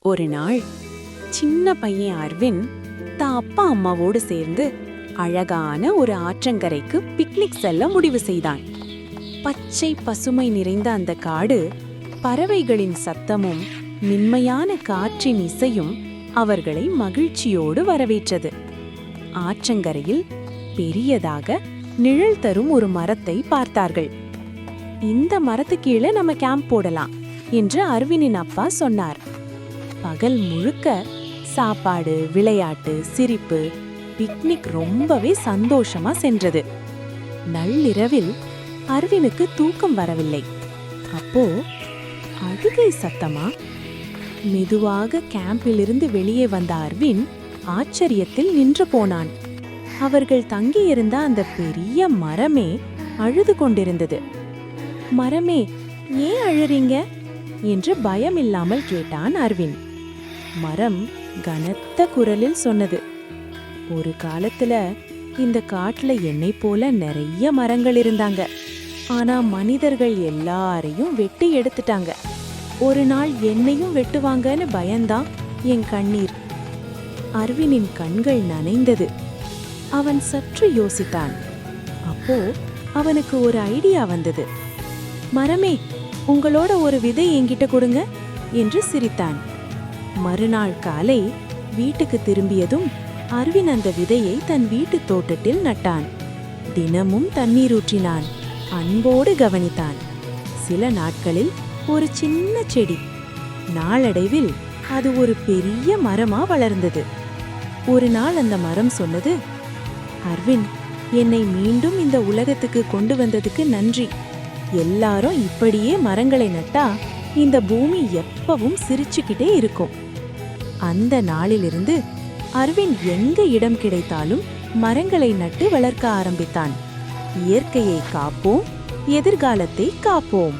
ஒரு நாள் சின்ன பையன் அரவிந்த் தான் அப்பா அம்மாவோடு சேர்ந்து அழகான ஒரு ஆற்றங்கரைக்கு பிக்னிக் செல்ல முடிவு செய்தான். பச்சை பசுமை நிறைந்த அந்த காடு, பறவைகளின் சத்தமும் மென்மையான காற்றின் இசையும் அவர்களை மகிழ்ச்சியோடு வரவேற்றது. ஆற்றங்கரையில் பெரியதாக நிழல் தரும் ஒரு மரத்தை பார்த்தார்கள். இந்த மரத்து கீழே நம்ம கேம்ப் போடலாம் என்று அரவிந்தின் அப்பா சொன்னார். பகல் முழுக்க சாப்பாடு, விளையாட்டு, சிரிப்பு, பிக்னிக் ரொம்பவே சந்தோஷமா சென்றது. நள்ளிரவில் அரவினுக்கு தூக்கம் வரவில்லை. அப்போ அழுகை சத்தமா? மெதுவாக கேம்பிலிருந்து வெளியே வந்த அரவிந்த் ஆச்சரியத்தில் நின்று போனான். அவர்கள் தங்கியிருந்த அந்த பெரிய மரமே அழுது கொண்டிருந்தது. மரமே, ஏன் அழுறீங்க என்று பயமில்லாமல் கேட்டான் அரவிந்த். மரம் கனத்த குரலில் சொன்னது, ஒரு காலத்துல இந்த காட்டுல என்னை போல நிறைய மரங்கள் இருந்தாங்க. ஆனா மனிதர்கள் எல்லாரையும் வெட்டி எடுத்துட்டாங்க. ஒரு நாள் என்னையும் வெட்டுவாங்கன்னு பயந்தான் என் கண்ணீர். அரவிந்தின் கண்கள் நனைந்தது. அவன் சற்று யோசித்தான். அப்போ அவனுக்கு ஒரு ஐடியா வந்தது. மரமே, உங்களோட ஒரு விதை என்கிட்ட கொடுங்க என்று சிரித்தான். மறுநாள் காலை வீட்டுக்கு திரும்பியதும் அரவிந்த் அந்த விதையை தன் வீட்டு தோட்டத்தில் நட்டான். தினமும் தண்ணீர் ஊற்றினான், அன்போடு கவனித்தான். சில நாட்களில் ஒரு சின்ன செடி, நாளடைவில் அது ஒரு பெரிய மரமா வளர்ந்தது. ஒரு நாள் அந்த மரம் சொன்னது, அரவிந்த், என்னை மீண்டும் இந்த உலகத்துக்கு கொண்டு வந்ததுக்கு நன்றி. எல்லாரும் இப்படியே மரங்களை நட்டா இந்த பூமி எப்பவும் சிரிச்சுக்கிட்டே இருக்கும். அந்த நாளிலிருந்து அரவிந்த் எங்க இடம் கிடைத்தாலும் மரங்களை நட்டு வளர்க்க ஆரம்பித்தான். இயற்கையை காப்போம், எதிர்காலத்தை காப்போம்.